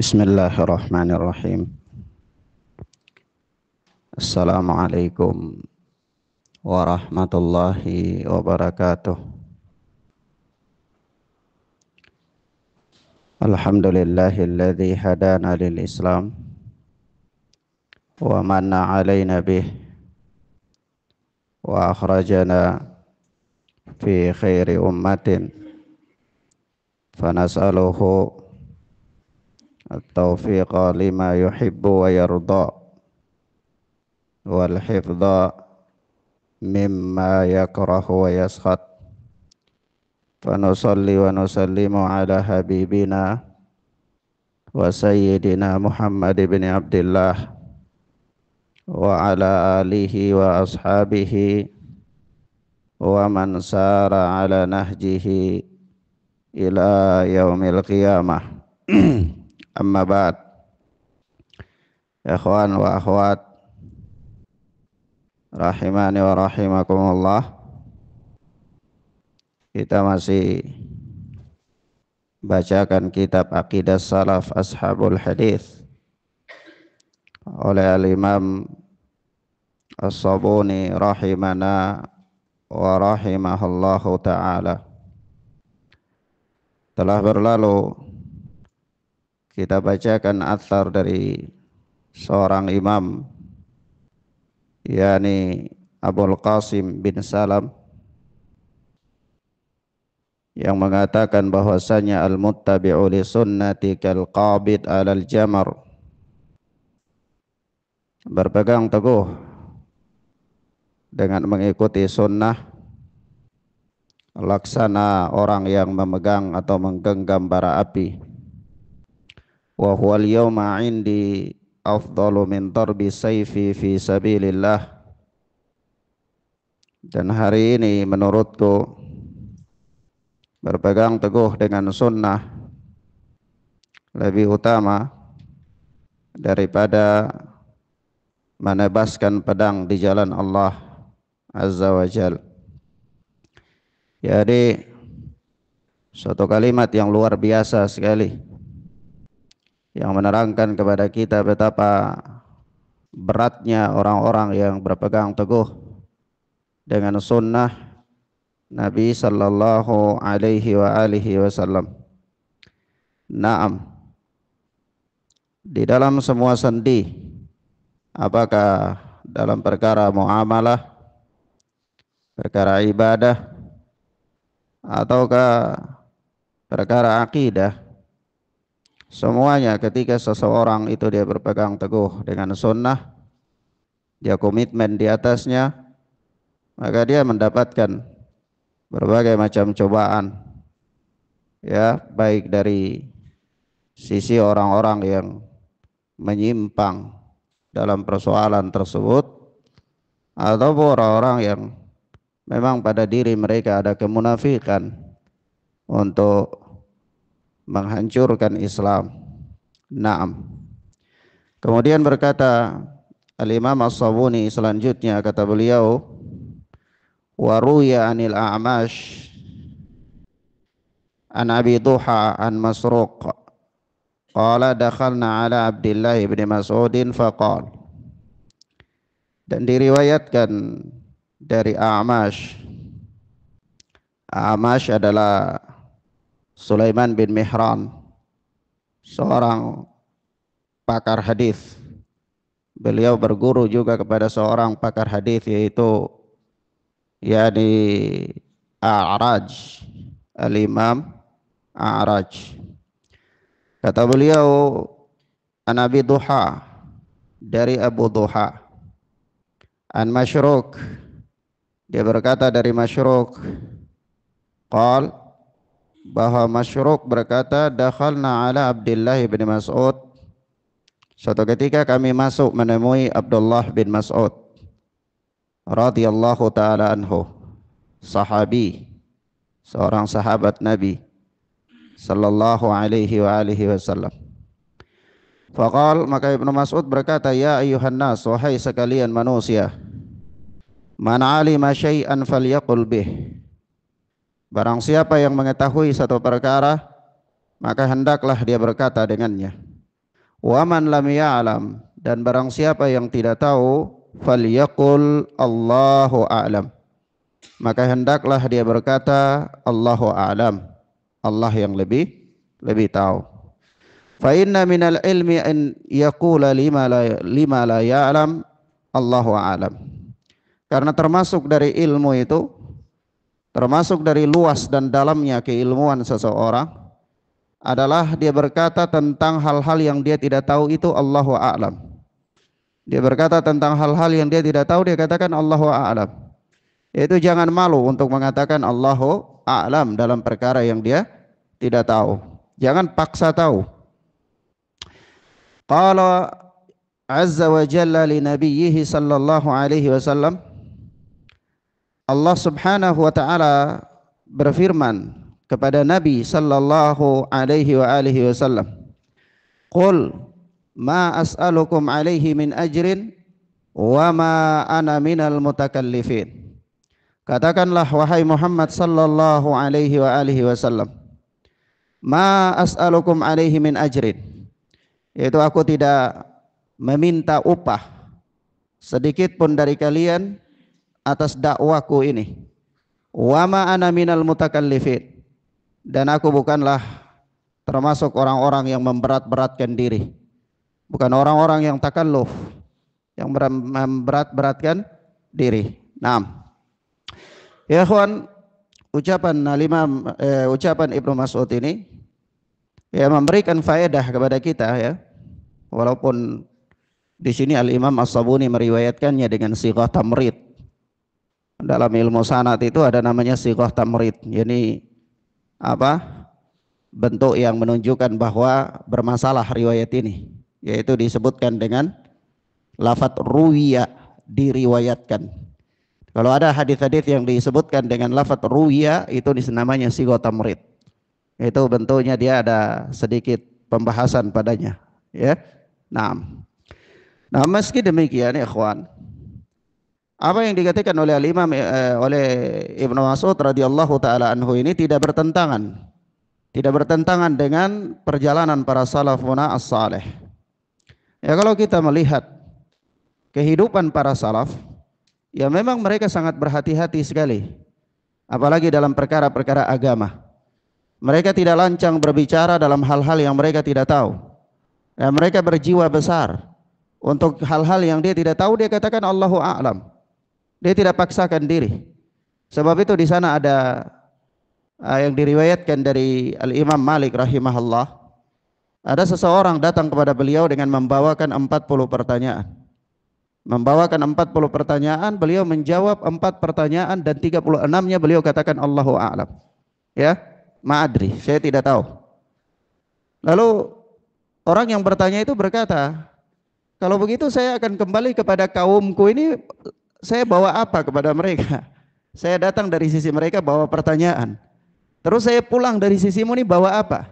Bismillahirrahmanirrahim. Assalamualaikum warahmatullahi wabarakatuh. Alhamdulillahilladzi hadana lil Islam wa manna alaina bih wa akhrajana fi khairi ummatin fanas'aluhu at-taufiqa lima yuhibbu wa yarda wal hifdha mimma yakrahu wa yaskhat. Fanusalli wa nusallimu ala habibina wa sayyidina Muhammad ibn Abdullah wa ala alihi wa ashabihi wa man sara ala nahjihi ila yaumil qiyamah. Amma ba'd. Ikhwan wa akhwat rahimani wa rahimakumullah. Kita masih bacakan kitab Aqidah Salaf Ashabul Hadis oleh Al-Imam As-Sabuni rahimana wa rahimahullahu ta'ala. Telah berlalu kita bacakan athar dari seorang imam, yakni Abul Qasim bin Salam, yang mengatakan bahwasanya al-muttabi'u li sunnati kal qabid alal jamar, berpegang teguh dengan mengikuti sunnah laksana orang yang memegang atau menggenggam bara api. Wa huwal yawma indi afdalu min darbi sayfi fi sabilillah. Dan hari ini menurutku berpegang teguh dengan sunnah lebih utama daripada menebaskan pedang di jalan Allah Azza wa Jal. Jadi suatu kalimat yang luar biasa sekali, yang menerangkan kepada kita betapa beratnya orang-orang yang berpegang teguh dengan sunnah Nabi sallallahu alaihi wa alihi wasallam. Naam, di dalam semua sendi, apakah dalam perkara muamalah, perkara ibadah, ataukah perkara akidah, semuanya ketika seseorang itu dia berpegang teguh dengan sunnah, dia komitmen di atasnya, maka dia mendapatkan berbagai macam cobaan, ya, baik dari sisi orang-orang yang menyimpang dalam persoalan tersebut, ataupun orang-orang yang memang pada diri mereka ada kemunafikan untuk menghancurkan Islam. Naam. Kemudian berkata Al-Imam As-Sabuni selanjutnya, kata beliau, wa ruya anil A'mash an Abi Duha an Masruq qala dakhalna ala Abdullah ibn Mas'udin faqal. Dan diriwayatkan dari A'mash. A'mash adalah Sulaiman bin Mihran, seorang pakar hadis. Beliau berguru juga kepada seorang pakar hadis, yaitu yakni A'raj, Al-Imam A'raj. Kata beliau, an Abi Duha, dari Abu Duha, an Masyruq, dia berkata dari Masyruq, qal, bahwa Masyruq berkata, dakhalna ala Abdullah bin Mas'ud, suatu ketika kami masuk menemui Abdullah bin Mas'ud radhiyallahu ta'ala anhu, sahabi, seorang sahabat Nabi sallallahu alaihi wa alihi wasallam. Faqal, maka Ibnu Mas'ud berkata, ya ayuhan nas, wahai sekalian manusia, man alima syai'an falyaqul bih, barang siapa yang mengetahui satu perkara, maka hendaklah dia berkata dengannya. Wa man lam ya'lam, dan barang siapa yang tidak tahu, falyaqul Allahu a'lam, maka hendaklah dia berkata Allahu a'lam, Allah yang lebih tahu. Fa inna minal ilmi an yaqula lima la ya'lam Allahu a'lam. Karena termasuk dari ilmu itu, termasuk dari luas dan dalamnya keilmuan seseorang adalah dia berkata tentang hal-hal yang dia tidak tahu itu Allahu a'lam. Dia berkata tentang hal-hal yang dia tidak tahu, dia katakan Allahu a'lam. Yaitu jangan malu untuk mengatakan Allahu a'lam dalam perkara yang dia tidak tahu. Jangan paksa tahu. Qala azza wa jalla li nabiyhi sallallahu alaihi wasallam, Allah subhanahu wa ta'ala berfirman kepada Nabi sallallahu alaihi wa alihi wasallam, qul ma as'alukum alaihi min ajrin wa ma ana minal mutakallifin. Katakanlah wahai Muhammad sallallahu alaihi wa alihi wasallam, ma as'alukum alaihi min ajrin, yaitu aku tidak meminta upah sedikit pun dari kalian atas dakwaku ini. Wa ma ana minal mutakallifin, dan aku bukanlah termasuk orang-orang yang memberat-beratkan diri, bukan orang-orang yang takalluf, yang memberat-beratkan diri. Naam. Ya ikhwan, ucapan Ibnu Mas'ud ini ya memberikan faedah kepada kita ya. Walaupun di sini Al-Imam As-Sabuni meriwayatkannya dengan sighah tamrid. Dalam ilmu sanad itu ada namanya sighah tamrid. Ini apa? Bentuk yang menunjukkan bahwa bermasalah riwayat ini, yaitu disebutkan dengan lafaz ruwiya, diriwayatkan. Kalau ada hadis-hadis yang disebutkan dengan lafaz ruwiya, itu namanya sighah tamrid. Itu bentuknya dia ada sedikit pembahasan padanya, ya. Nah, meski demikian ya ikhwan, apa yang dikatakan oleh Al-Imam oleh Ibnu Mas'ud radhiyallahu taala anhu ini tidak bertentangan dengan perjalanan para salafuna as-salih. Ya, kalau kita melihat kehidupan para salaf, ya memang mereka sangat berhati-hati sekali, apalagi dalam perkara-perkara agama. Mereka tidak lancang berbicara dalam hal-hal yang mereka tidak tahu. Ya, mereka berjiwa besar untuk hal-hal yang dia tidak tahu, dia katakan Allahu a'lam. Dia tidak paksakan diri. Sebab itu di sana ada yang diriwayatkan dari Al-Imam Malik rahimahullah. Ada seseorang datang kepada beliau dengan membawakan 40 pertanyaan. Membawakan 40 pertanyaan, beliau menjawab 4 pertanyaan dan 36-nya beliau katakan Allahu a'lam. Ya, ma'adri, saya tidak tahu. Lalu orang yang bertanya itu berkata, kalau begitu saya akan kembali kepada kaumku ini, saya bawa apa kepada mereka? Saya datang dari sisi mereka bawa pertanyaan. Terus saya pulang dari sisimu ini bawa apa?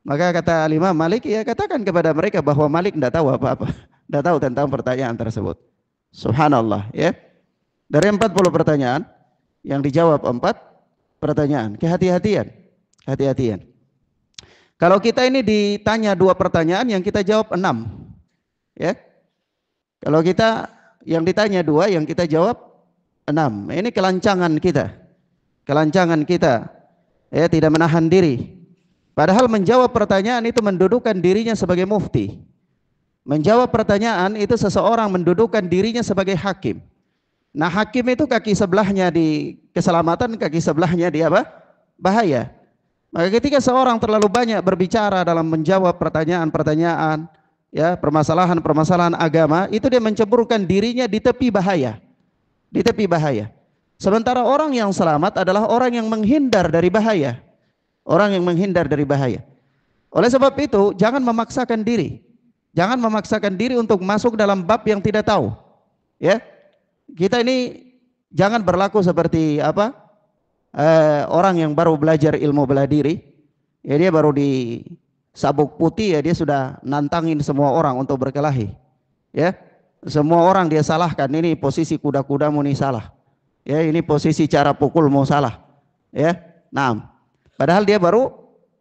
Maka kata Imam Malik, ya katakan kepada mereka bahwa Malik tidak tahu apa-apa. Tidak tahu tentang pertanyaan tersebut. Subhanallah, ya. Dari 40 pertanyaan, yang dijawab 4 pertanyaan. Kehati-hatian. Hati-hatian. Kalau kita ini ditanya 2 pertanyaan, yang kita jawab 6. Ya. Kalau kita yang ditanya 2, yang kita jawab 6. Ini kelancangan kita. Kelancangan kita. Ya, tidak menahan diri. Padahal menjawab pertanyaan itu mendudukan dirinya sebagai mufti. Menjawab pertanyaan itu seseorang mendudukan dirinya sebagai hakim. Nah, hakim itu kaki sebelahnya di keselamatan, kaki sebelahnya di apa? Bahaya. Maka ketika seorang terlalu banyak berbicara dalam menjawab pertanyaan-pertanyaan, ya, permasalahan-permasalahan agama, itu dia menceburkan dirinya di tepi bahaya. Di tepi bahaya. Sementara orang yang selamat adalah orang yang menghindar dari bahaya. Orang yang menghindar dari bahaya. Oleh sebab itu, jangan memaksakan diri. Jangan memaksakan diri untuk masuk dalam bab yang tidak tahu. Ya. Kita ini jangan berlaku seperti apa? Orang yang baru belajar ilmu bela diri, ya dia baru di sabuk putih, ya dia sudah nantangin semua orang untuk berkelahi. Ya, semua orang dia salahkan, ini posisi kuda-kudamu nih salah. Ya, ini posisi cara pukulmu salah. Ya, nah, padahal dia baru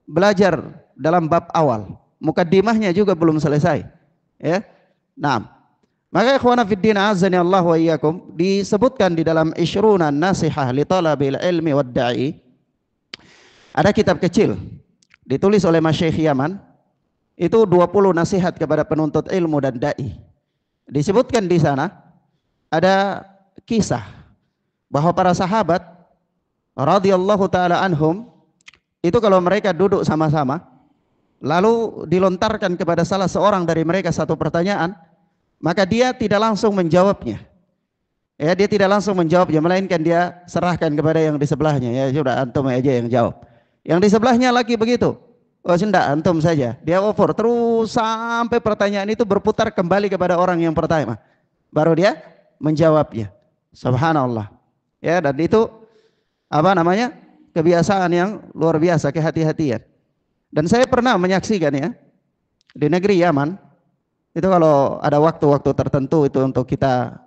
belajar dalam bab awal. mukaddimahnya juga belum selesai. Ya. Nah, maka ikhwana fiddin azani Allah wa iyyakum, disebutkan di dalam Ishruna Nasihah li Talabil Ilmi wad Da'i. Ada kitab kecil ditulis oleh Masyayikh Yaman. Itu 20 nasihat kepada penuntut ilmu dan dai. Disebutkan di sana ada kisah bahwa para sahabat radhiyallahu taala anhum itu kalau mereka duduk sama-sama lalu dilontarkan kepada salah seorang dari mereka satu pertanyaan, maka dia tidak langsung menjawabnya. Ya, dia tidak langsung menjawabnya, melainkan dia serahkan kepada yang di sebelahnya. Ya sudah, antum aja yang jawab. Yang di sebelahnya lagi begitu. Oh tidak, antum saja. Dia over terus sampai pertanyaan itu berputar kembali kepada orang yang pertama. Baru dia menjawabnya. Subhanallah. Ya, dan itu kebiasaan yang luar biasa, kehati-hatian. Dan saya pernah menyaksikan ya di negeri Yaman itu kalau ada waktu-waktu tertentu itu untuk kita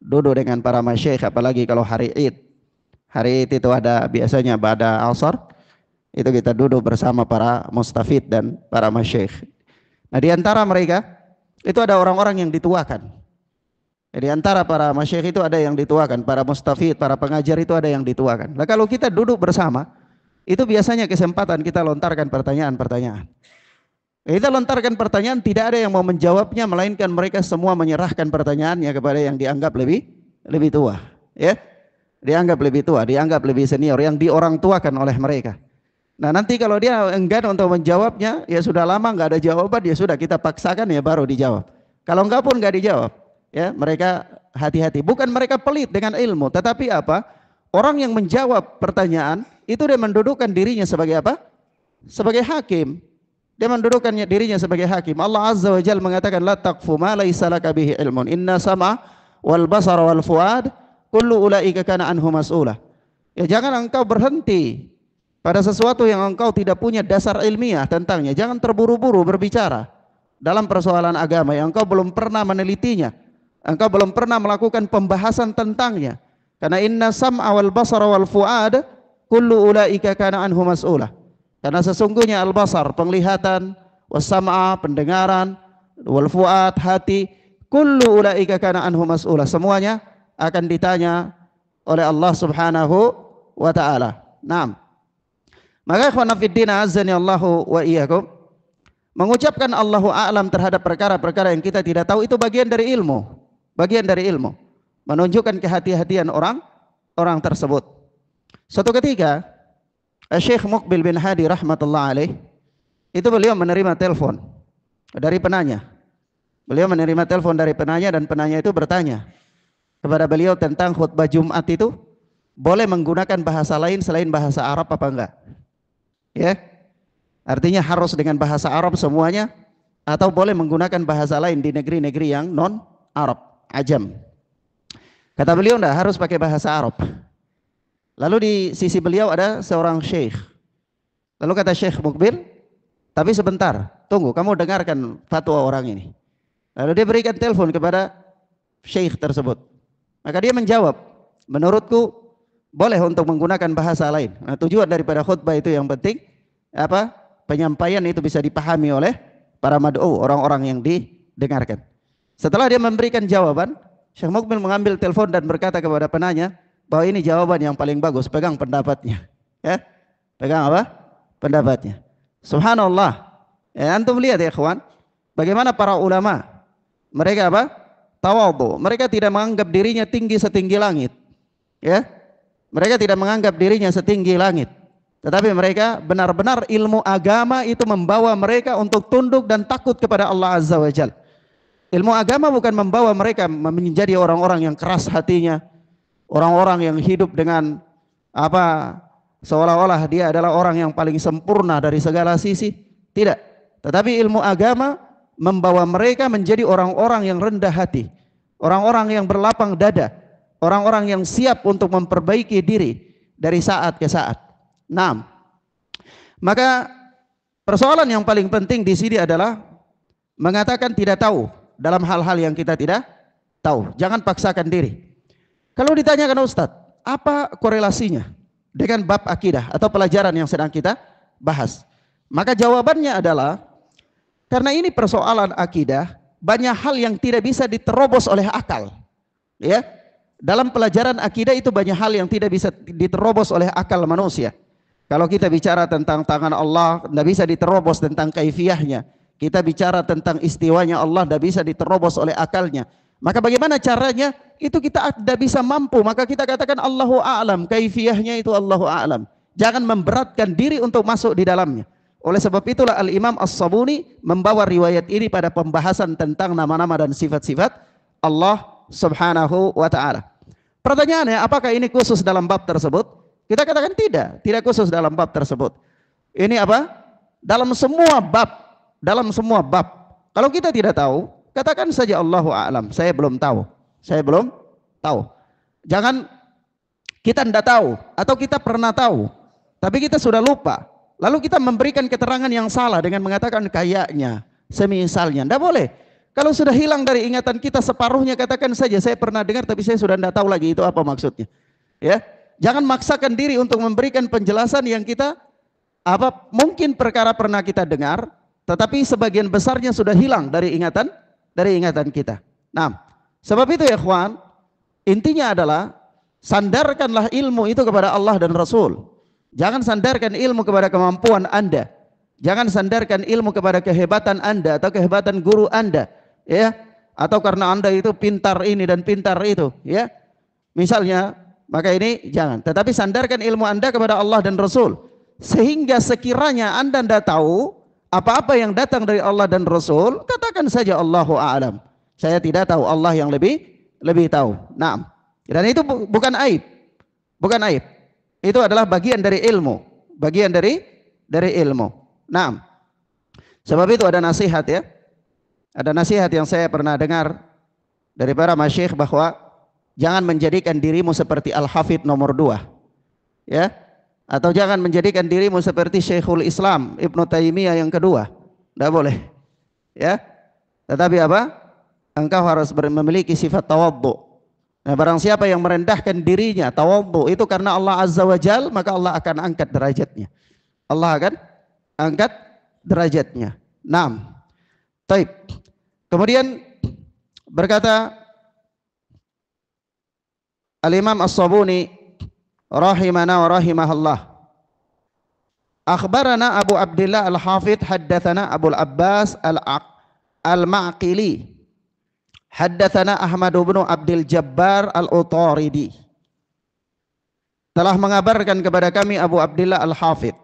duduk dengan para masyayikh, apalagi kalau hari Id. Hari Id itu ada biasanya ba'da asar, itu kita duduk bersama para mustafid dan para masyayikh. Nah, di antara mereka itu ada orang-orang yang dituakan. Di antara para masyayikh itu ada yang dituakan, para mustafid, para pengajar itu ada yang dituakan. Nah, kalau kita duduk bersama, itu biasanya kesempatan kita lontarkan pertanyaan-pertanyaan. Kita lontarkan pertanyaan, tidak ada yang mau menjawabnya, melainkan mereka semua menyerahkan pertanyaannya kepada yang dianggap lebih tua, ya, dianggap lebih tua, dianggap lebih senior, yang diorang tuakan oleh mereka. Nah, nanti kalau dia enggan untuk menjawabnya, ya sudah lama nggak ada jawaban, ya sudah kita paksakan ya baru dijawab. Kalau enggak pun nggak dijawab. Ya, mereka hati-hati. Bukan mereka pelit dengan ilmu, tetapi apa? Orang yang menjawab pertanyaan itu dia mendudukkan dirinya sebagai apa? Sebagai hakim. Dia mendudukkan dirinya sebagai hakim. Allah Azza wa Jalla mengatakan la taqfu ma laisa laka bihi ilmun. Inna sama wal basara wal fuad kullu ulaika kana anhu mas'ula. Ya, jangan engkau berhenti pada sesuatu yang engkau tidak punya dasar ilmiah tentangnya. Jangan terburu-buru berbicara dalam persoalan agama yang engkau belum pernah menelitinya. Engkau belum pernah melakukan pembahasan tentangnya. Karena inna sam'a wal basara wal fu'ad kullu ulaika kana anhu mas'ula. Karena sesungguhnya al-basar, penglihatan, was sam'a, pendengaran, wal fu'ad, hati, kullu ulaika kana anhu mas'ula. Semuanya akan ditanya oleh Allah Subhanahu wa taala. Naam. Maka ikhwan fillah azani Allahu wa iyyakum, mengucapkan Allahu a'lam terhadap perkara-perkara yang kita tidak tahu itu bagian dari ilmu. Bagian dari ilmu, menunjukkan kehati-hatian orang tersebut. Suatu ketika Syekh Muqbil bin Hadi rahmatullah alaih itu beliau menerima telepon dari penanya. Beliau menerima telepon dari penanya dan penanya itu bertanya kepada beliau tentang khutbah Jumat itu boleh menggunakan bahasa lain selain bahasa Arab apa enggak? Ya, artinya harus dengan bahasa Arab semuanya atau boleh menggunakan bahasa lain di negeri-negeri yang non Arab, ajam. Kata beliau enggak, harus pakai bahasa Arab. Lalu di sisi beliau ada seorang syekh. Lalu kata Syekh Mukbil, tapi sebentar, tunggu, kamu dengarkan fatwa orang ini. Lalu dia berikan telepon kepada syekh tersebut. Maka dia menjawab, menurutku boleh untuk menggunakan bahasa lain. Nah, tujuan daripada khutbah itu yang penting apa? Penyampaian itu bisa dipahami oleh para mad'u, orang-orang yang didengarkan. Setelah dia memberikan jawaban, Syekh Mukbil mengambil telepon dan berkata kepada penanya bahwa ini jawaban yang paling bagus, pegang pendapatnya. Ya, pegang apa? Pendapatnya. Subhanallah. Ya, antum lihat ya ikhwan, bagaimana para ulama, mereka apa? Tawadhu. Mereka tidak menganggap dirinya tinggi setinggi langit. Ya, mereka tidak menganggap dirinya setinggi langit. Tetapi mereka benar-benar ilmu agama itu membawa mereka untuk tunduk dan takut kepada Allah Azza wa Jalla. Ilmu agama bukan membawa mereka menjadi orang-orang yang keras hatinya, orang-orang yang hidup dengan apa seolah-olah dia adalah orang yang paling sempurna dari segala sisi. Tidak. Tetapi ilmu agama membawa mereka menjadi orang-orang yang rendah hati, orang-orang yang berlapang dada, orang-orang yang siap untuk memperbaiki diri dari saat ke saat. Nah, maka persoalan yang paling penting di sini adalah mengatakan tidak tahu dalam hal-hal yang kita tidak tahu. Jangan paksakan diri. Kalau ditanyakan Ustadz, apa korelasinya dengan bab akidah atau pelajaran yang sedang kita bahas? Maka jawabannya adalah Karena ini persoalan akidah, banyak hal yang tidak bisa diterobos oleh akal. Ya, dalam pelajaran akidah itu banyak hal yang tidak bisa diterobos oleh akal manusia. Kalau kita bicara tentang tangan Allah, tidak bisa diterobos tentang kaifiyahnya. Kita bicara tentang istiwanya Allah, tidak bisa diterobos oleh akalnya. Maka bagaimana caranya? Itu kita tidak bisa mampu. Maka kita katakan Allahu a'lam, kaifiyahnya itu Allahu a'lam. Jangan memberatkan diri untuk masuk di dalamnya. Oleh sebab itulah Al-Imam As-Sabuni membawa riwayat ini pada pembahasan tentang nama-nama dan sifat-sifat Allah Subhanahu wa ta'ala. Pertanyaannya, apakah ini khusus dalam bab tersebut? Kita katakan tidak khusus dalam bab tersebut. Ini apa? Dalam semua bab. Kalau kita tidak tahu, katakan saja Allahu a'lam, saya belum tahu. Jangan kita tidak tahu atau kita pernah tahu, tapi kita sudah lupa. Lalu kita memberikan keterangan yang salah dengan mengatakan kayaknya, semisalnya. Tidak boleh. Kalau sudah hilang dari ingatan kita separuhnya, katakan saja saya pernah dengar tapi saya sudah tidak tahu lagi itu apa maksudnya. Ya, jangan maksakan diri untuk memberikan penjelasan yang kita mungkin perkara pernah kita dengar, tetapi sebagian besarnya sudah hilang dari ingatan kita. Nah, sebab itu ya ikhwan, intinya adalah sandarkanlah ilmu itu kepada Allah dan Rasul. Jangan sandarkan ilmu kepada kemampuan Anda. Jangan sandarkan ilmu kepada kehebatan Anda atau kehebatan guru Anda, ya. Atau karena Anda itu pintar ini dan pintar itu, ya. Misalnya, maka ini jangan. Tetapi sandarkan ilmu Anda kepada Allah dan Rasul. Sehingga sekiranya Anda tidak tahu apa-apa yang datang dari Allah dan Rasul, katakan saja Allahu a'lam. Saya tidak tahu, Allah yang lebih tahu. Nah, dan itu bukan aib. Bukan aib. Itu adalah bagian dari ilmu, dari ilmu. Nah, sebab itu ada nasihat ya. Ada nasihat yang saya pernah dengar dari para masyayikh bahwa jangan menjadikan dirimu seperti Al-Hafidh nomor 2. Ya. Atau jangan menjadikan dirimu seperti Syekhul Islam Ibnu Taimiyah yang kedua. Tidak boleh. Ya. Tetapi apa? Engkau harus memiliki sifat tawadhu. Nah, barang siapa yang merendahkan dirinya, tawadhu itu karena Allah Azza wa Jal, maka Allah akan angkat derajatnya. Allah akan angkat derajatnya. Naam. Taib. Kemudian berkata Al-Imam As-Sabuni rahimana wa rahimahullah. Akhbarana Abu Abdullah Al-Hafidh haddatsana Abu Al-Abbas Al-Ma'qili. Haddatsana Ahmad bin Abdul Jabbar Al-Utaridi. Telah mengabarkan kepada kami Abu Abdullah Al-Hafidh.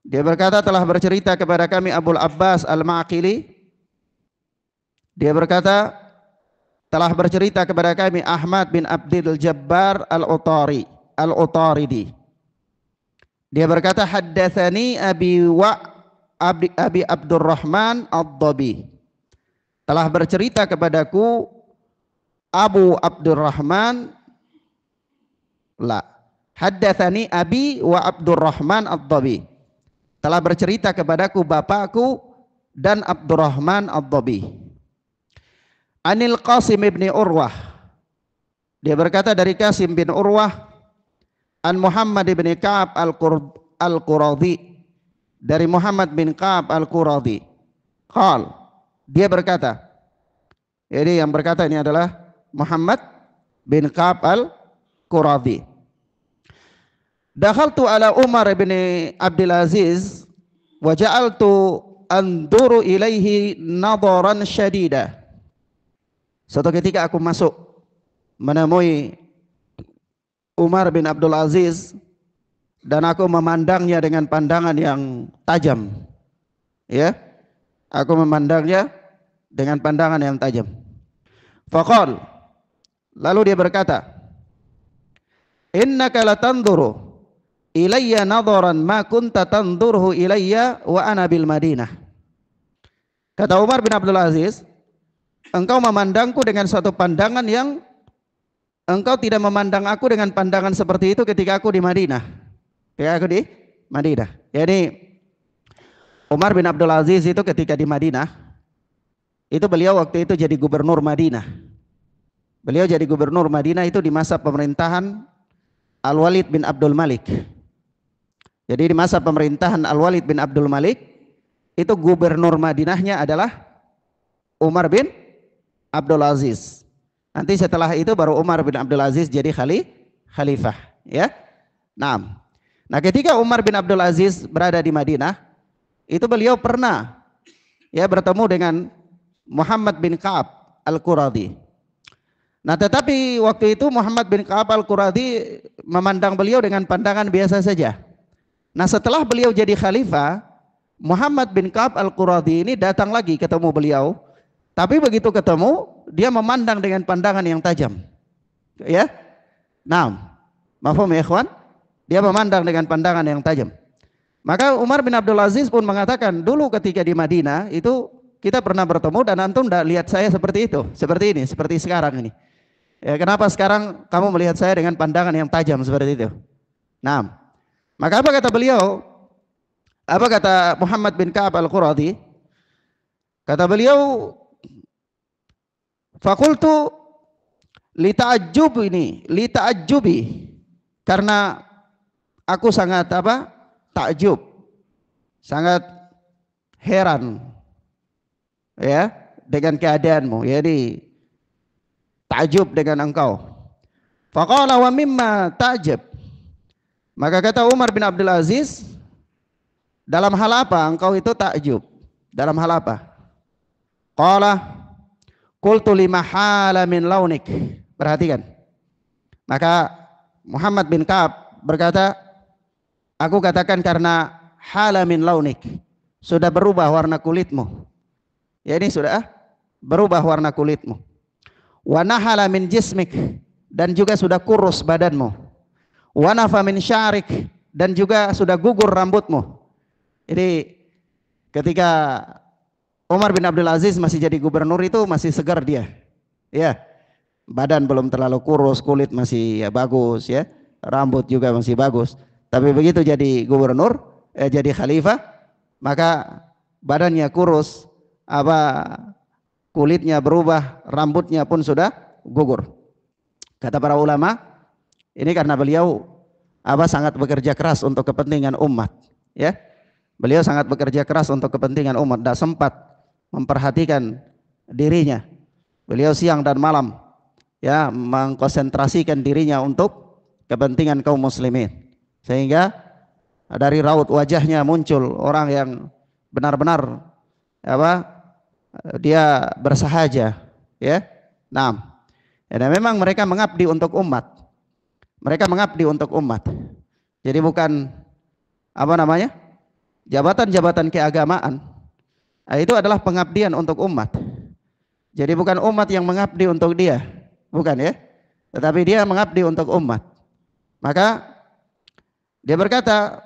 Dia berkata telah bercerita kepada kami Abu Abbas Al-Ma'qili. Dia berkata telah bercerita kepada kami Ahmad bin Abdul Jabbar Al-Utaridi. Dia berkata haddatsani Abi Abdurrahman Ad-Dabi. Telah bercerita kepadaku Abu Abdurrahman haddatsani Abi wa Abdurrahman Ad-Dabi. Telah bercerita kepadaku bapakku dan Abdurrahman Ad-Dabi. Anil Qasim ibn Urwah. Dia berkata dari Qasim bin Urwah, an Muhammad ibn Ka'ab al-Quradhi, dari Muhammad bin Ka'ab al-Quradhi. Qal, dia berkata, jadi yang berkata ini adalah Muhammad bin Ka'ab al-Quradhi. Dakhaltu ala Umar bin Abdul Aziz wa ja'altu anduru ilaihi nadaran syadida. Suatu ketika aku masuk menemui Umar bin Abdul Aziz dan aku memandangnya dengan pandangan yang tajam. Ya. Aku memandangnya dengan pandangan yang tajam. Faqal, lalu dia berkata, innaka latanduru ilayya nadaran ma kunta tandurhu ilayya wa ana bil Madinah. Kata Umar bin Abdul Aziz, engkau memandangku dengan suatu pandangan yang engkau tidak memandang aku dengan pandangan seperti itu ketika aku di Madinah. Ketika aku di Madinah. Jadi Umar bin Abdul Aziz itu ketika di Madinah, itu beliau waktu itu jadi gubernur Madinah. Beliau jadi gubernur Madinah itu di masa pemerintahan Al-Walid bin Abdul Malik. Jadi di masa pemerintahan Al-Walid bin Abdul Malik, itu gubernur Madinahnya adalah Umar bin Abdul Aziz. Nanti setelah itu baru Umar bin Abdul Aziz jadi khalifah, ya. Nah, ketika Umar bin Abdul Aziz berada di Madinah, itu beliau pernah ya bertemu dengan Muhammad bin Ka'ab Al-Quradi. Nah, tetapi waktu itu Muhammad bin Ka'ab Al-Quradi memandang beliau dengan pandangan biasa saja. Nah, setelah beliau jadi khalifah, Muhammad bin Ka'ab Al-Quradi ini datang lagi ketemu beliau. Tapi begitu ketemu, dia memandang dengan pandangan yang tajam. Ya. Nah, mafhum ya ikhwan? Dia memandang dengan pandangan yang tajam. Maka Umar bin Abdul Aziz pun mengatakan, dulu ketika di Madinah itu kita pernah bertemu dan antum tidak lihat saya seperti itu, seperti ini, seperti sekarang ini. Ya, kenapa sekarang kamu melihat saya dengan pandangan yang tajam seperti itu? Nah, maka apa kata beliau? Apa kata Muhammad bin Ka'ab Al-Quradi? Kata beliau, fakultu lita'ajjubi, karena aku sangat takjub, sangat heran ya dengan keadaanmu, jadi takjub dengan engkau. Faqala wa mimma ta'jab, maka kata Umar bin Abdul Aziz, dalam hal apa engkau itu takjub? Dalam hal apa? Qala qultu limahala min launik. Perhatikan. Maka Muhammad bin Ka'ab berkata, aku katakan karena hala min launik, sudah berubah warna kulitmu. Ya, ini sudah berubah warna kulitmu. Wa nahala min jismik, dan juga sudah kurus badanmu. Wa nafa min syarik, dan juga sudah gugur rambutmu. Jadi ketika Umar bin Abdul Aziz masih jadi gubernur itu masih segar dia, ya, badan belum terlalu kurus, kulit masih ya bagus, ya, rambut juga masih bagus. Tapi begitu jadi gubernur, jadi khalifah, maka badannya kurus, kulitnya berubah, rambutnya pun sudah gugur. Kata para ulama, ini karena beliau sangat bekerja keras untuk kepentingan umat, ya. Beliau sangat bekerja keras untuk kepentingan umat, tidak sempat memperhatikan dirinya. Beliau siang dan malam ya mengkonsentrasikan dirinya untuk kepentingan kaum muslimin, sehingga dari raut wajahnya muncul orang yang benar-benar dia bersahaja, ya. Nah, dan memang mereka mengabdi untuk umat. Mereka mengabdi untuk umat. Jadi bukan jabatan-jabatan keagamaan. Itu adalah pengabdian untuk umat. Jadi bukan umat yang mengabdi untuk dia, bukan ya, tetapi dia mengabdi untuk umat. Maka dia berkata,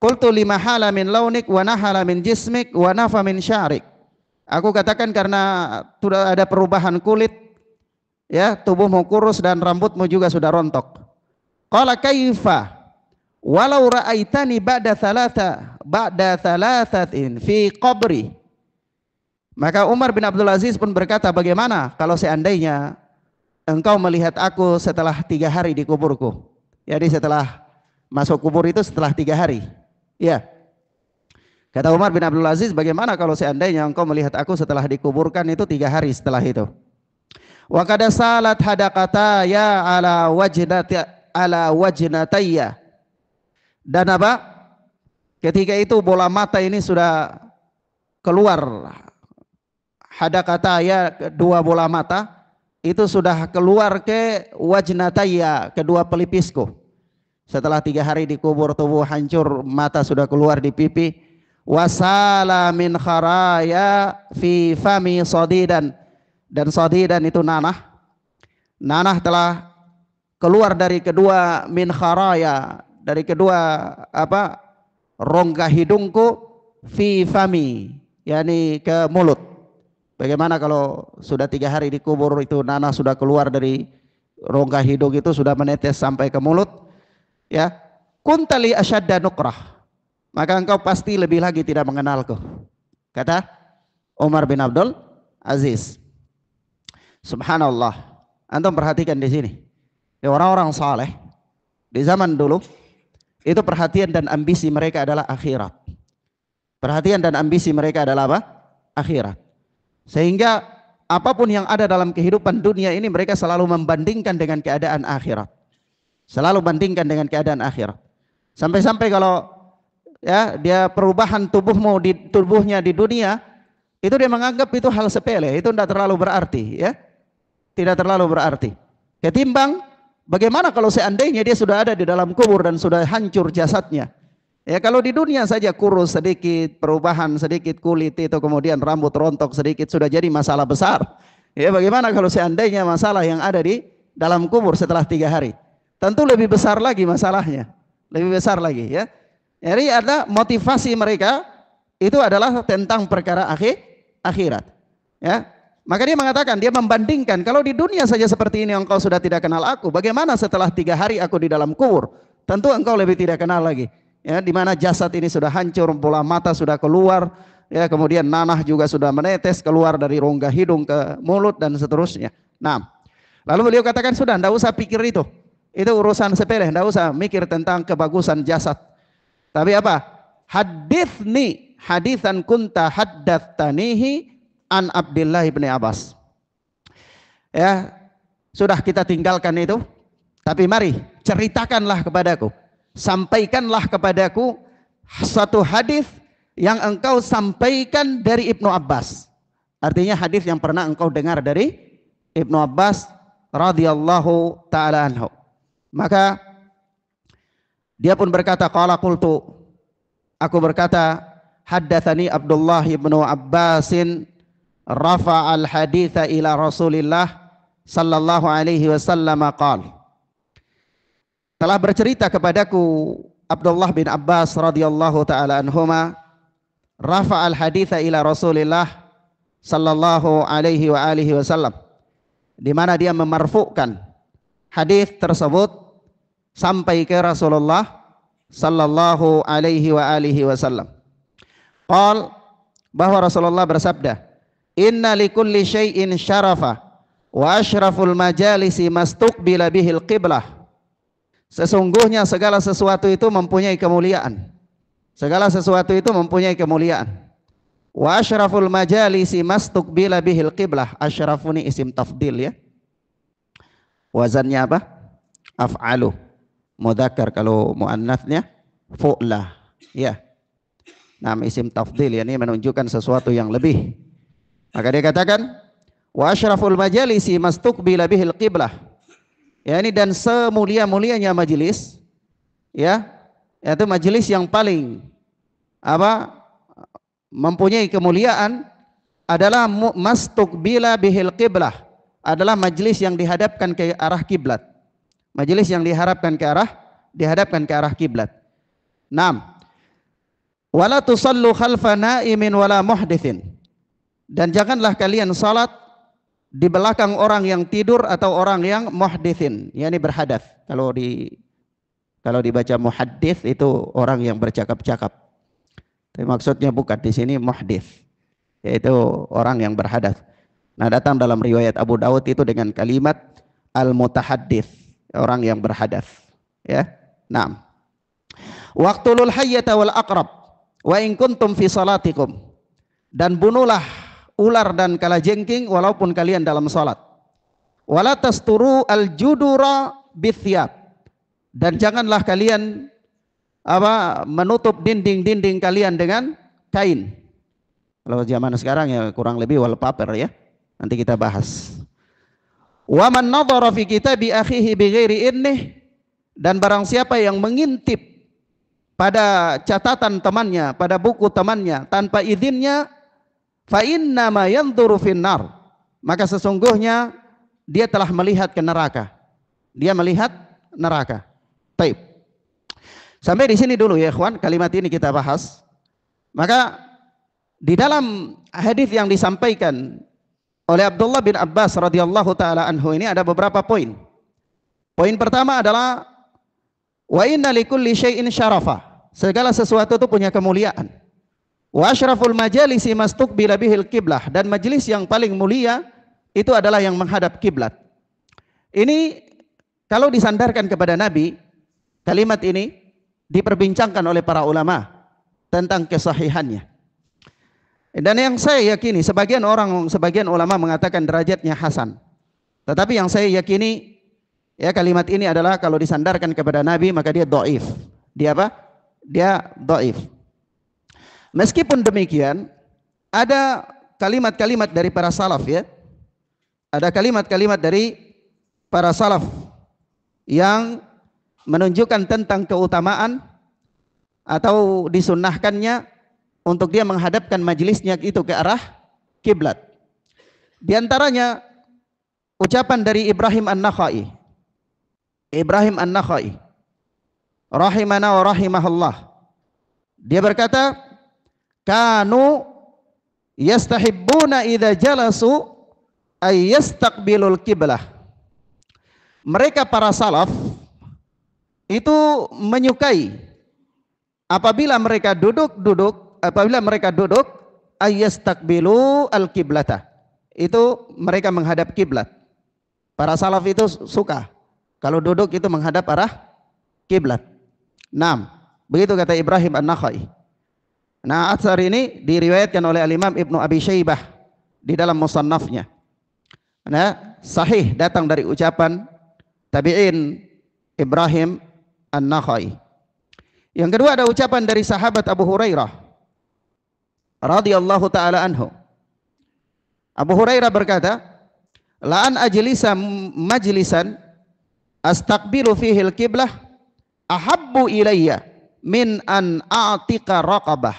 qultu limahala min launik wa nahala min jismik wa nafa min syarik. Aku katakan karena sudah ada perubahan kulit, ya, tubuhmu kurus dan rambutmu juga sudah rontok. Qala kaifa walau ra'aitani ba'da thalathatin fi qabri. Maka Umar bin Abdul Aziz pun berkata, bagaimana kalau seandainya engkau melihat aku setelah 3 hari di kuburku? Jadi setelah masuk kubur itu setelah 3 hari. Ya. Kata Umar bin Abdul Aziz, bagaimana kalau seandainya engkau melihat aku setelah dikuburkan itu 3 hari setelah itu? Wa qad salat hadaqata ya ala wajnatayya. Dan ketika itu bola mata ini sudah keluar, hadaqata ya, 2 bola mata itu sudah keluar ke wajnatayya, kedua pelipisku. Setelah 3 hari dikubur, tubuh hancur, mata sudah keluar di pipi. Wasala min kharaya fi fami sadidan, dan sadidan itu nanah telah keluar dari kedua min kharaya, dari kedua rongga hidungku, fi fami, yakni ke mulut. Bagaimana kalau sudah 3 hari dikubur itu nanah sudah keluar dari rongga hidung itu, sudah menetes sampai ke mulut, ya. Kuntali asyadda nukrah, maka engkau pasti lebih lagi tidak mengenalku, kata Umar bin Abdul Aziz. Subhanallah. Antum perhatikan di sini, orang-orang saleh di zaman dulu itu perhatian dan ambisi mereka adalah akhirat. Perhatian dan ambisi mereka adalah apa? Akhirat. Sehingga apapun yang ada dalam kehidupan dunia ini mereka selalu membandingkan dengan keadaan akhirat. Selalu bandingkan dengan keadaan akhirat. Sampai-sampai kalau ya dia perubahan tubuhnya di dunia, itu dia menganggap itu hal sepele, itu tidak terlalu berarti, ya. Tidak terlalu berarti. Ketimbang bagaimana kalau seandainya dia sudah ada di dalam kubur dan sudah hancur jasadnya. Ya kalau di dunia saja kurus sedikit, perubahan sedikit kulit itu, kemudian rambut rontok sedikit sudah jadi masalah besar. Ya bagaimana kalau seandainya masalah yang ada di dalam kubur setelah 3 hari? Tentu lebih besar lagi masalahnya, lebih besar lagi ya. Jadi ada motivasi mereka itu adalah tentang perkara akhirat. Ya, maka dia mengatakan, dia membandingkan kalau di dunia saja seperti ini engkau sudah tidak kenal aku, bagaimana setelah 3 hari aku di dalam kubur? Tentu engkau lebih tidak kenal lagi. Ya, di mana jasad ini sudah hancur, bola mata sudah keluar, ya kemudian nanah juga sudah menetes keluar dari rongga hidung ke mulut dan seterusnya. Nah, lalu beliau katakan sudah, tidak usah pikir itu urusan sepele, tidak usah mikir tentang kebagusan jasad. Tapi apa? Hadithni hadithan kunta haddatsanihi an Abdullah bin Abbas. Ya, sudah kita tinggalkan itu, tapi mari ceritakanlah kepadaku. Sampaikanlah kepadaku satu hadis yang engkau sampaikan dari Ibnu Abbas. Artinya hadis yang pernah engkau dengar dari Ibnu Abbas radhiyallahu taala anhu. Maka dia pun berkata, qala qultu, aku berkata, haddatsani Abdullah ibnu Abbasin rafa'al haditha ila Rasulillah sallallahu alaihi wasallam qala. Telah bercerita kepadaku Abdullah bin Abbas radhiyallahu taala anhuma rafa'al haditha ila Rasulillah sallallahu alaihi wa alihi wasallam, di mana dia memarfu'kan hadis tersebut sampai ke Rasulullah sallallahu alaihi wa alihi wasallam. Qal, bahwa Rasulullah bersabda, inna likulli syai'in syarafa wa asyraful majalisi mastuqbila bihil qiblah. Sesungguhnya segala sesuatu itu mempunyai kemuliaan. Segala sesuatu itu mempunyai kemuliaan. Wa asyraful majalisi mastuqbila bihil qiblah. Asyrafuni isim tafdil ya. Wazannya apa? Af'alu. Mudzakkar, kalau muannats-nya fu'lah. Ya. Nah, isim tafdil ya, ini menunjukkan sesuatu yang lebih. Maka dia katakan, wa asyraful majalisi mastuqbila bihil qiblah. Ya, ini dan semulia-mulianya majelis, ya, yaitu majelis yang paling mempunyai kemuliaan adalah mastuqbila bihil qiblah, adalah majelis yang dihadapkan ke arah kiblat. Majelis yang dihadapkan ke arah kiblat. 6. Wala tusallu khalfa naimin wala muhdithin. Dan janganlah kalian salat di belakang orang yang tidur atau orang yang muhdithin, yakni berhadas. Kalau dibaca muhaddits itu orang yang bercakap-cakap. Tapi maksudnya bukan di sini muhdits, yaitu orang yang berhadas. Nah, datang dalam riwayat Abu Daud itu dengan kalimat al-mutahaddits, orang yang berhadas. Ya. 6. Waqtulul hayyata wal aqrab wa in kuntum fi salatikum. Dan bunuhlah ular dan kalajengking walaupun kalian dalam salat. Wala tasturu al-judura bithyab. Dan janganlah kalian menutup dinding-dinding kalian dengan kain. Kalau zaman sekarang ya kurang lebih wallpaper ya. Nanti kita bahas. Wa man nadhara fi kitabi akhihi bighairi idnih. Dan barang siapa yang mengintip pada catatan temannya, pada buku temannya tanpa izinnya, fa inna ma yanzuru finnar, maka sesungguhnya dia telah melihat ke neraka. Dia melihat neraka. Baik. Sampai di sini dulu ya ikhwan, kalimat ini kita bahas. Maka di dalam hadis yang disampaikan oleh Abdullah bin Abbas radhiyallahu taala anhu ini ada beberapa poin. Poin pertama adalah wa inna likulli syai'in syarafa. Segala sesuatu itu punya kemuliaan. Wa asyraful majalisi mastuqbila bihil qiblah, dan majelis yang paling mulia itu adalah yang menghadap kiblat. Ini kalau disandarkan kepada Nabi, kalimat ini diperbincangkan oleh para ulama tentang kesahihannya. Dan yang saya yakini, sebagian ulama mengatakan derajatnya hasan. Tetapi yang saya yakini, ya, kalimat ini adalah kalau disandarkan kepada Nabi maka dia dhaif. Dia apa? Dia dhaif. Meskipun demikian, ada kalimat-kalimat dari para salaf, ya. Ada kalimat-kalimat dari para salaf yang menunjukkan tentang keutamaan atau disunnahkannya untuk dia menghadapkan majelisnya itu ke arah kiblat. Di antaranya ucapan dari Ibrahim An-Nakhai. Ibrahim An-Nakhai rahimana wa rahimahullah. Dia berkata, kanu yastahibbuna idza jalasu ay yastaqbilul qiblah. Mereka para salaf itu menyukai apabila mereka duduk ayyastakbilu al-kiblata, itu mereka menghadap kiblat. Para salaf itu suka kalau duduk itu menghadap arah kiblat. Naam, begitu kata Ibrahim An-Nakhai. Nah, atsar ini diriwayatkan oleh Al-Imam Ibnu Abi Syaibah di dalam musannafnya. Nah, sahih datang dari ucapan tabi'in Ibrahim An-Nakhai. Yang kedua ada ucapan dari sahabat Abu Hurairah radhiyallahu taala anhu. Abu Hurairah berkata, la an ajlisa majlisan astaqbilu fihi al-qiblah ahabbu ilayya min an a'tiqa raqabah.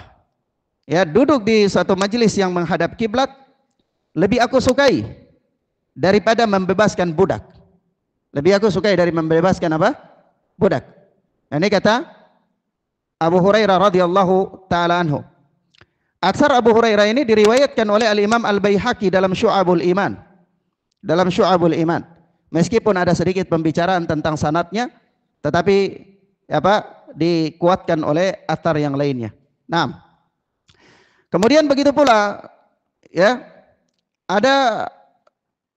Ya, duduk di suatu majelis yang menghadap kiblat lebih aku sukai daripada membebaskan budak. Lebih aku sukai dari membebaskan apa? Budak. Ini kata Abu Hurairah radhiyallahu taala anhu. Atsar Abu Hurairah ini diriwayatkan oleh Al-Imam Al-Baihaqi dalam Syu'abul Iman. Dalam Syu'abul Iman. Meskipun ada sedikit pembicaraan tentang sanadnya, tetapi dikuatkan oleh atsar yang lainnya. Nah, kemudian begitu pula, ya, ada,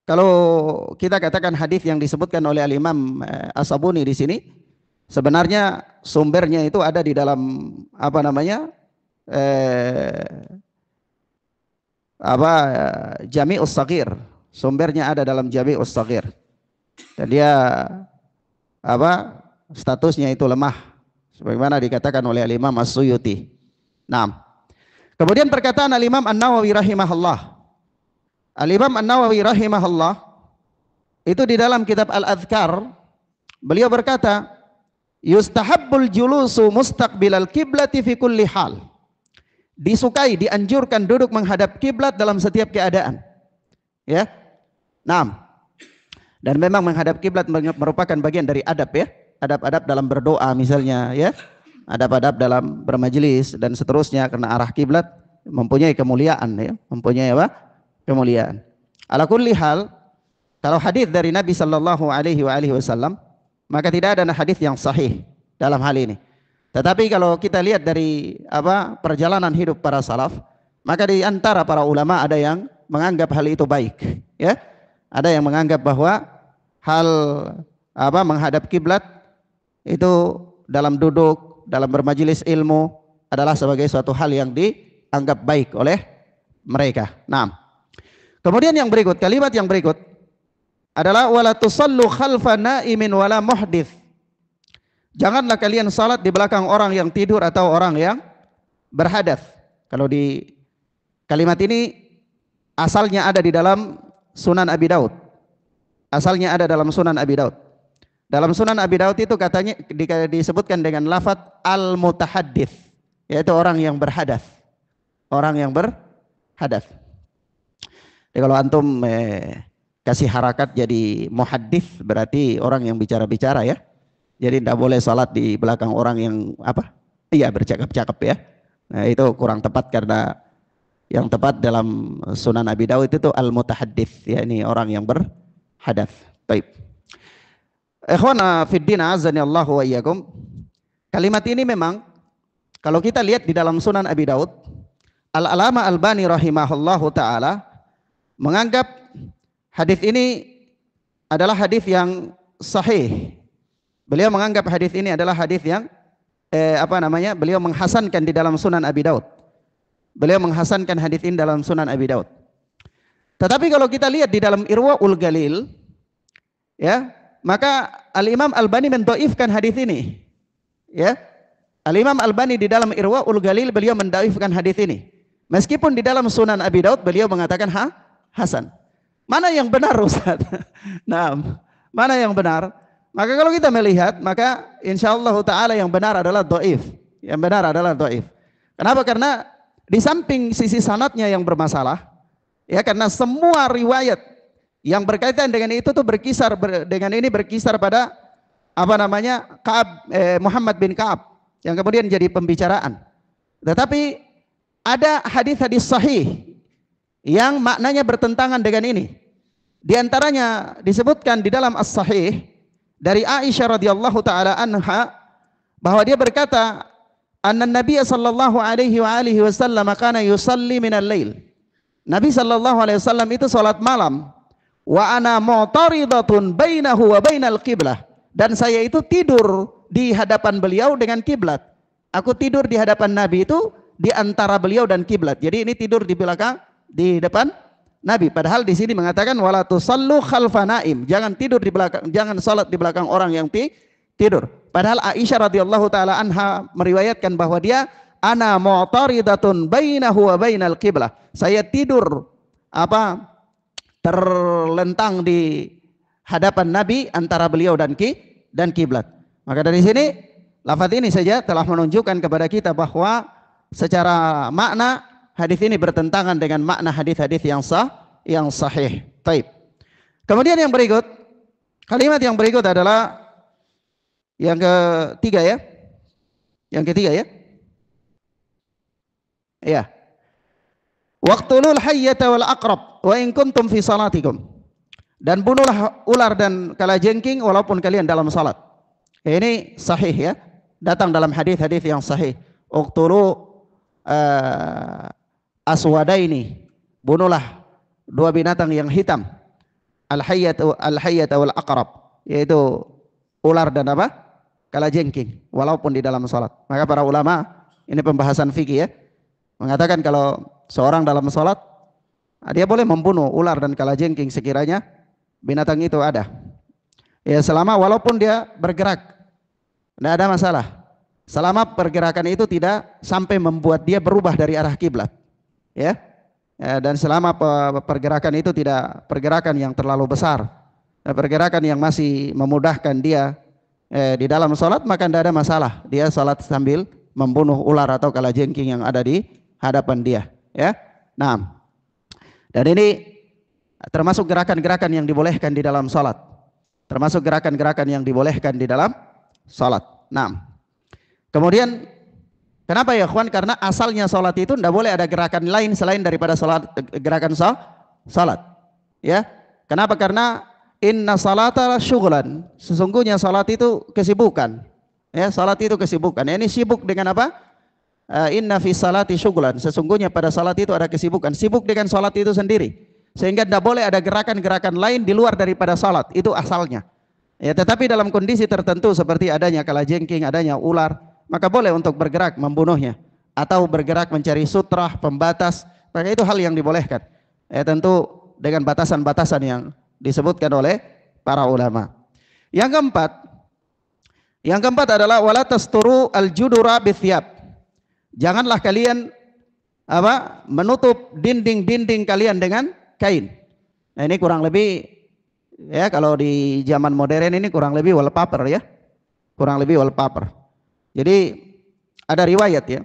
kalau kita katakan hadis yang disebutkan oleh Al-Imam As-Sabuni di sini, sebenarnya sumbernya itu ada di dalam Jami'us Shaghir. Sumbernya ada dalam Jami'us Shaghir. Dan dia statusnya itu lemah sebagaimana dikatakan oleh Al-Imam As-Suyuti. Nah, kemudian perkataan Al-Imam An-Nawawi rahimahullah. Al-Imam An-Nawawi rahimahullah itu di dalam kitab Al-Adhkar beliau berkata, yustahabbul julusu mustaqbilal kiblati fi kulli hal. Disukai, dianjurkan duduk menghadap kiblat dalam setiap keadaan. Ya. Nah, dan memang menghadap kiblat merupakan bagian dari adab, ya. Adab-adab dalam berdoa misalnya, ya. Adab-adab dalam bermajelis dan seterusnya, karena arah kiblat mempunyai kemuliaan, ya. Mempunyai apa? Kemuliaan. Ala kulli hal, kalau hadis dari Nabi sallallahu alaihi wasallam, maka tidak ada hadis yang sahih dalam hal ini. Tetapi kalau kita lihat dari perjalanan hidup para salaf, maka di antara para ulama ada yang menganggap hal itu baik, ya. Ada yang menganggap bahwa hal menghadap kiblat itu dalam duduk, dalam bermajelis ilmu adalah sebagai suatu hal yang dianggap baik oleh mereka. Nah, kemudian yang berikut, kalimat yang berikut adalah wala tusallu khalfa naimin wala muhdits. Janganlah kalian salat di belakang orang yang tidur atau orang yang berhadas. Kalau di kalimat ini asalnya ada di dalam Sunan Abi Daud. Asalnya ada dalam Sunan Abi Daud. Dalam Sunan Abi Daud itu katanya disebutkan dengan lafaz al-mutahaddits, yaitu orang yang berhadas. Orang yang berhadas. Jadi kalau antum kasih harakat jadi muhaddits berarti orang yang bicara-bicara, ya. Jadi tidak boleh salat di belakang orang yang bercakap-cakap, ya. Nah, itu kurang tepat, karena yang tepat dalam Sunan Abi Daud itu al-mutahaddits, ya, ini orang yang berhadas. Baik. Ikhwana fid din azani Allahu wa iyyakum. Kalimat ini memang kalau kita lihat di dalam Sunan Abi Daud, Al-Alama Albani rahimahullahu taala menganggap hadis ini adalah hadis yang sahih. Beliau menganggap hadis ini adalah hadis yang beliau menghasankan di dalam Sunan Abi Daud. Beliau menghasankan hadis ini dalam Sunan Abi Daud. Tetapi kalau kita lihat di dalam Irwaul Galil, ya, maka Al-Imam Albani mendhaifkan hadis ini. Ya. Al-Imam Albani di dalam Irwaul Galil beliau mendhaifkan hadis ini. Meskipun di dalam Sunan Abi Daud beliau mengatakan hasan. Mana yang benar, Ustaz? Nah, mana yang benar? Maka kalau kita melihat, maka insyaallah taala yang benar adalah dhaif. Yang benar adalah dhaif. Kenapa? Karena di samping sisi sanadnya yang bermasalah, ya, karena semua riwayat yang berkaitan dengan itu tuh berkisar pada apa namanya? Muhammad bin Ka'ab yang kemudian jadi pembicaraan. Tetapi ada hadis-hadis sahih yang maknanya bertentangan dengan ini. Di antaranya disebutkan di dalam As-Sahih dari Aisyah radhiyallahu taala anha bahwa dia berkata, "Anna Nabiy sallallahu alaihi wasallam kana yusalli minal lail." Nabi sallallahu alaihi wasallam itu salat malam, wa ana mu'taridatun bainahu wa bainal qiblah, dan saya itu tidur di hadapan beliau dengan kiblat. Aku tidur di hadapan Nabi itu di antara beliau dan kiblat. Jadi ini tidur di belakang, di depan Nabi. Padahal di sini mengatakan wala tusallu khalfa naim. Jangan tidur di belakang, jangan salat di belakang orang yang tidur. Padahal Aisyah radhiyallahu taala anha meriwayatkan bahwa dia ana mu'taridatun bainahu wa bainal qiblah. Saya tidur terlentang di hadapan Nabi antara beliau dan kiblat. Maka dari sini lafaz ini saja telah menunjukkan kepada kita bahwa secara makna hadis ini bertentangan dengan makna hadis-hadis yang sahih. Taib. Kemudian yang berikut, kalimat yang berikut adalah yang ketiga ya. Yang ketiga ya. Iya. Waqtulul hayyata wal aqrab wa in kuntum fi salatikum. Dan bunuhlah ular dan kalajengking walaupun kalian dalam salat. Ini sahih ya. Datang dalam hadis-hadis yang sahih. Uqtulu aswadaini. Bunuhlah dua binatang yang hitam. Al-hayyata wal aqrab, yaitu ular dan apa? Kalajengking walaupun di dalam salat. Maka para ulama, ini pembahasan fikih ya, mengatakan kalau seorang dalam salat dia boleh membunuh ular dan kalajengking sekiranya binatang itu ada. Ya, selama walaupun dia bergerak, tidak ada masalah. Selama pergerakan itu tidak sampai membuat dia berubah dari arah kiblat. Ya. Dan selama pergerakan itu tidak pergerakan yang terlalu besar, pergerakan yang masih memudahkan dia di dalam salat, maka tidak ada masalah. Dia salat sambil membunuh ular atau kalajengking yang ada di hadapan dia. Ya. Nah, dan ini termasuk gerakan-gerakan yang dibolehkan di dalam salat. Termasuk gerakan-gerakan yang dibolehkan di dalam salat. Nah, kemudian kenapa ya ikhwan? Karena asalnya salat itu tidak boleh ada gerakan lain selain daripada salat, gerakan salat. Ya. Kenapa? Karena inna salata syughlan. Sesungguhnya salat itu kesibukan. Ya, salat itu kesibukan. Ini sibuk dengan apa? Inna fi salati syughlan. Sesungguhnya pada salat itu ada kesibukan. Sibuk dengan salat itu sendiri. Sehingga tidak boleh ada gerakan-gerakan lain di luar daripada salat. Itu asalnya. Ya, tetapi dalam kondisi tertentu seperti adanya kalajengking, adanya ular, maka boleh untuk bergerak membunuhnya atau bergerak mencari sutrah, pembatas, maka itu hal yang dibolehkan. Ya, tentu dengan batasan-batasan yang disebutkan oleh para ulama. Yang keempat adalah wala tasturu al-judura bithyab. Janganlah kalian menutup dinding-dinding kalian dengan kain. Nah, ini kurang lebih ya, kalau di zaman modern ini kurang lebih wallpaper ya. Kurang lebih wallpaper. Jadi ada riwayat ya.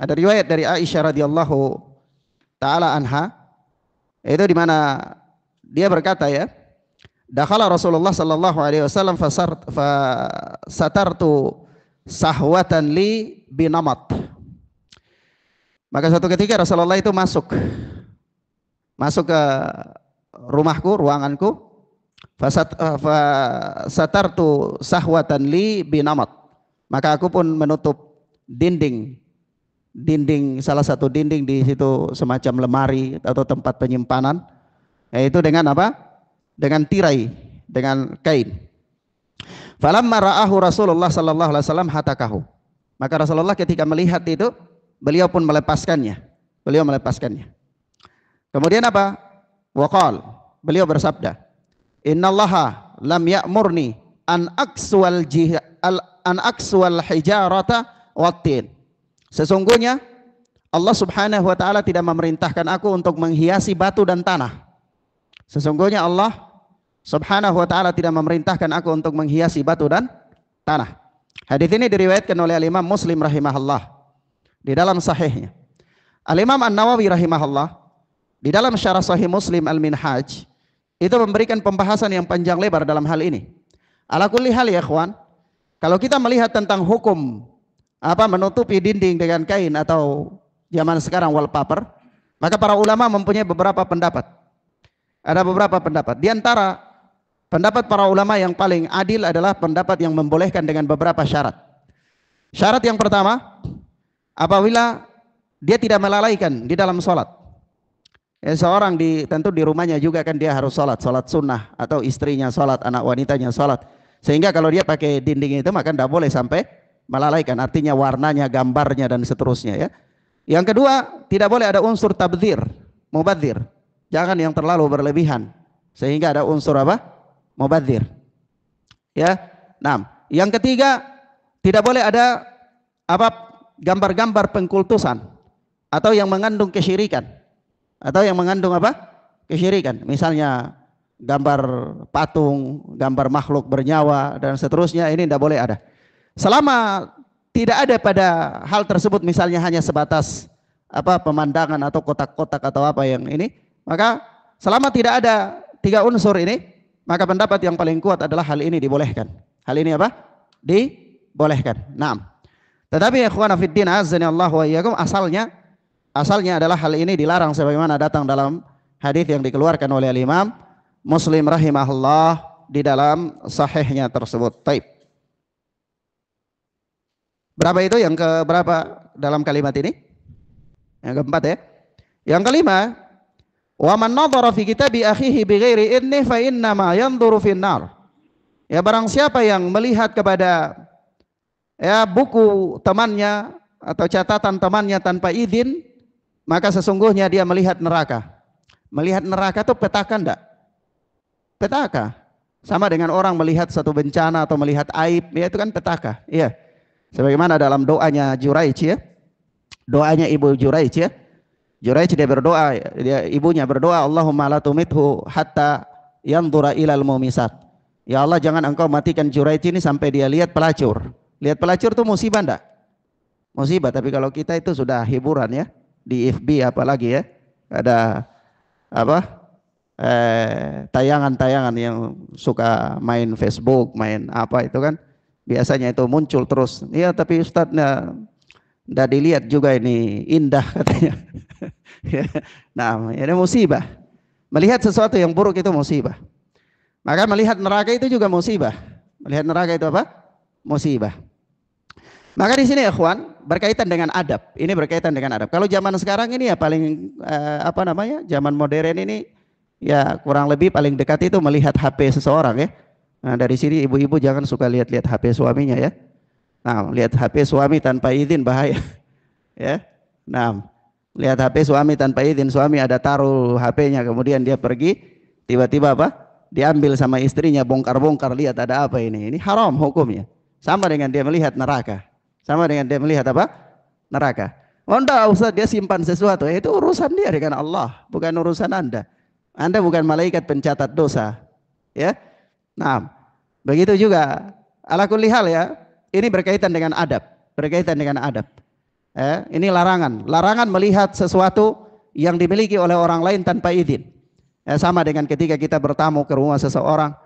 Ada riwayat dari Aisyah radhiyallahu taala anha, itu di mana dia berkata ya, dakhala Rasulullah sallallahu alaihi wasallam fasatartu sahwatan li binamat. Maka suatu ketika Rasulullah itu masuk ke rumahku, ruanganku, fasatartu sahwatan li binamat. Maka aku pun menutup dinding, salah satu dinding di situ semacam lemari atau tempat penyimpanan, yaitu dengan apa? Dengan tirai, dengan kain. Falamma ra'ahu Rasulullah sallallahu alaihi wasallam hatakahu. Maka Rasulullah ketika melihat itu, beliau pun melepaskannya. Beliau melepaskannya. Kemudian apa? Waqal, beliau bersabda, "Innallaha lam ya'murni an akswal hijarata wattin." Sesungguhnya Allah Subhanahu wa taala tidak memerintahkan aku untuk menghiasi batu dan tanah. Sesungguhnya Allah Subhanahu wa taala tidak memerintahkan aku untuk menghiasi batu dan tanah. Hadis ini diriwayatkan oleh Imam Muslim rahimahullah di dalam sahihnya. Al-Imam An-Nawawi rahimahullah di dalam syarah Sahih Muslim Al-Minhaj itu memberikan pembahasan yang panjang lebar dalam hal ini. Ala kulli hal ya ikhwan, kalau kita melihat tentang hukum menutupi dinding dengan kain atau zaman sekarang wallpaper, maka para ulama mempunyai beberapa pendapat. Ada beberapa pendapat. Di antara pendapat para ulama yang paling adil adalah pendapat yang membolehkan dengan beberapa syarat. Syarat yang pertama, apabila dia tidak melalaikan di dalam sholat. Ya, seorang tentu di rumahnya juga kan dia harus sholat sunnah, atau istrinya sholat, anak wanitanya sholat. Sehingga kalau dia pakai dinding itu maka tidak boleh sampai melalaikan. Artinya warnanya, gambarnya dan seterusnya ya. Yang kedua, tidak boleh ada unsur tabdzir, mubadzir. Jangan yang terlalu berlebihan sehingga ada unsur mubadzir. Ya. Nah, yang ketiga, tidak boleh ada gambar-gambar pengkultusan atau yang mengandung kesyirikan. Atau yang mengandung kesyirikan. Misalnya gambar patung, gambar makhluk bernyawa dan seterusnya, ini tidak boleh ada. Selama tidak ada pada hal tersebut, misalnya hanya sebatas pemandangan atau kotak-kotak atau apa yang ini, maka selama tidak ada tiga unsur ini, maka pendapat yang paling kuat adalah hal ini dibolehkan. Hal ini dibolehkan. Naam. Tetapi ikhwana fiddin azani Allah wa iyyakum, asalnya adalah hal ini dilarang sebagaimana datang dalam hadis yang dikeluarkan oleh Imam Muslim rahimahullah di dalam sahihnya tersebut. Taib. Berapa itu yang keberapa dalam kalimat ini? Yang keempat ya. Yang kelima, wa man nadhara fi kitabi akhihi bighairi idni fa inna ma yanzuru fin nar. Ya, barang siapa yang melihat kepada buku temannya atau catatan temannya tanpa izin, maka sesungguhnya dia melihat neraka. Melihat neraka itu petaka enggak? Petaka. Sama dengan orang melihat satu bencana atau melihat aib, ya itu kan petaka. Iya. Sebagaimana dalam doanya Juraij ya. Doanya ibu Juraij ya. Juraij dia berdoa, ibunya berdoa, Allahumma la tumithu hatta yanzura ilal mumisat. Ya Allah, jangan engkau matikan Juraij ini sampai dia lihat pelacur. Lihat pelacur itu musibah enggak? Musibah, tapi kalau kita itu sudah hiburan ya. Di FB apalagi ya, ada tayangan-tayangan yang suka main Facebook, main apa itu kan, biasanya itu muncul terus. Ya tapi Ustadznya tidak dilihat juga ini indah katanya. Nah, ini musibah. Melihat sesuatu yang buruk itu musibah. Maka melihat neraka itu juga musibah. Melihat neraka itu musibah. Maka di sini ikhwan berkaitan dengan adab. Ini berkaitan dengan adab. Kalau zaman sekarang ini ya paling zaman modern ini ya kurang lebih paling dekat itu melihat HP seseorang ya. Nah, dari sini ibu-ibu jangan suka lihat-lihat HP suaminya ya. Nah, lihat HP suami tanpa izin bahaya. Ya. Nah, lihat HP suami tanpa izin, suami ada taruh HP-nya kemudian dia pergi, tiba-tiba diambil sama istrinya, bongkar-bongkar, lihat ada apa ini. Ini haram hukumnya. Sama dengan dia melihat neraka. Sama dengan dia melihat neraka. Oh enggak Ustaz, dia simpan sesuatu. Itu urusan dia dengan Allah, bukan urusan Anda. Anda bukan malaikat pencatat dosa. Ya. Nah, begitu juga ala kulli hal ya. Ini berkaitan dengan adab, berkaitan dengan adab. Ini larangan melihat sesuatu yang dimiliki oleh orang lain tanpa izin. Sama dengan ketika kita bertamu ke rumah seseorang,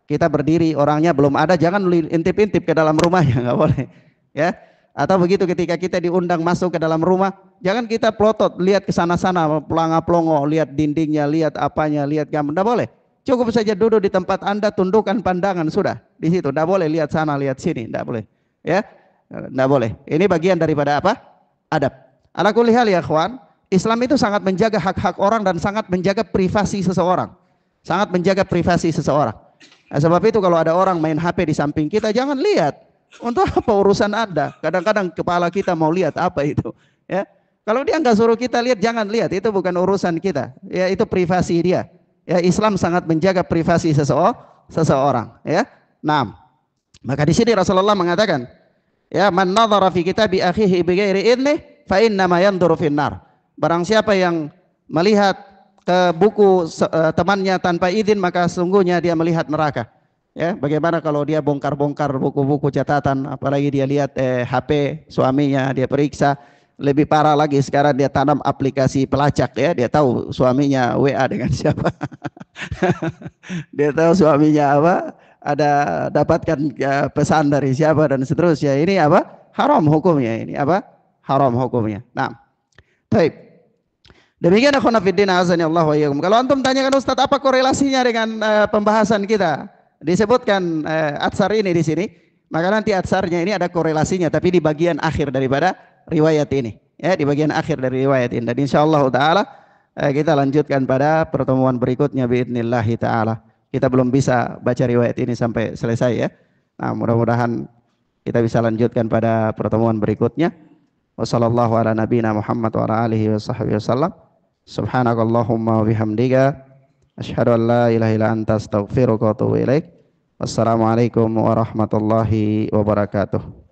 kita berdiri, orangnya belum ada, jangan intip-intip ke dalam rumahnya, nggak boleh. Ya, atau begitu ketika kita diundang masuk ke dalam rumah, jangan kita plotot, lihat ke sana-sana, pelongo, lihat dindingnya, lihat apanya, lihat gambar, tidak boleh. Cukup saja duduk di tempat Anda, tundukkan pandangan, sudah di situ, tidak boleh lihat sana, lihat sini, tidak boleh. Ya, tidak boleh. Ini bagian daripada adab. Ala kulli hal ya ikhwan, Islam itu sangat menjaga hak-hak orang dan sangat menjaga privasi seseorang, sangat menjaga privasi seseorang. Nah, sebab itu kalau ada orang main HP di samping kita, jangan lihat. Untuk apa urusan Anda? Kadang-kadang kepala kita mau lihat apa itu, ya. Kalau dia nggak suruh kita lihat, jangan lihat. Itu bukan urusan kita. Ya, itu privasi dia. Ya, Islam sangat menjaga privasi seseorang. Ya, nah, maka di sini Rasulullah mengatakan, ya, man nadhara fi kitabi akhihi bighairi idnih, fa innama yanzuru finnar. Barang siapa yang melihat ke buku temannya tanpa izin, maka sungguhnya dia melihat neraka. Ya, bagaimana kalau dia bongkar-bongkar buku-buku catatan, apalagi dia lihat HP suaminya, dia periksa. Lebih parah lagi sekarang dia tanam aplikasi pelacak, ya, dia tahu suaminya WA dengan siapa. Dia tahu suaminya apa, ada dapatkan pesan dari siapa dan seterusnya. Ini apa? Haram hukumnya ini, apa? Haram hukumnya. Nah, baik. Demikian akhwana fiddin azani Allah wa iyyakum. Kalau antum tanyakan Ustaz, apa korelasinya dengan pembahasan kita? Disebutkan atsar ini di sini, maka nanti atsarnya ini ada korelasinya, tapi di bagian akhir daripada riwayat ini, ya, di bagian akhir dari riwayat ini. Dan insyaallah taala kita lanjutkan pada pertemuan berikutnya biidznillah taala. Kita belum bisa baca riwayat ini sampai selesai, ya. Nah, mudah-mudahan kita bisa lanjutkan pada pertemuan berikutnya. Wassallallahu ala nabiyina Muhammad wa ala alihi wasallam. Subhanakallahumma wa bihamdika asyhadu an la ilaha illa anta astaghfiruka wa atubu ilaik. Wassalamualaikum warahmatullahi wabarakatuh.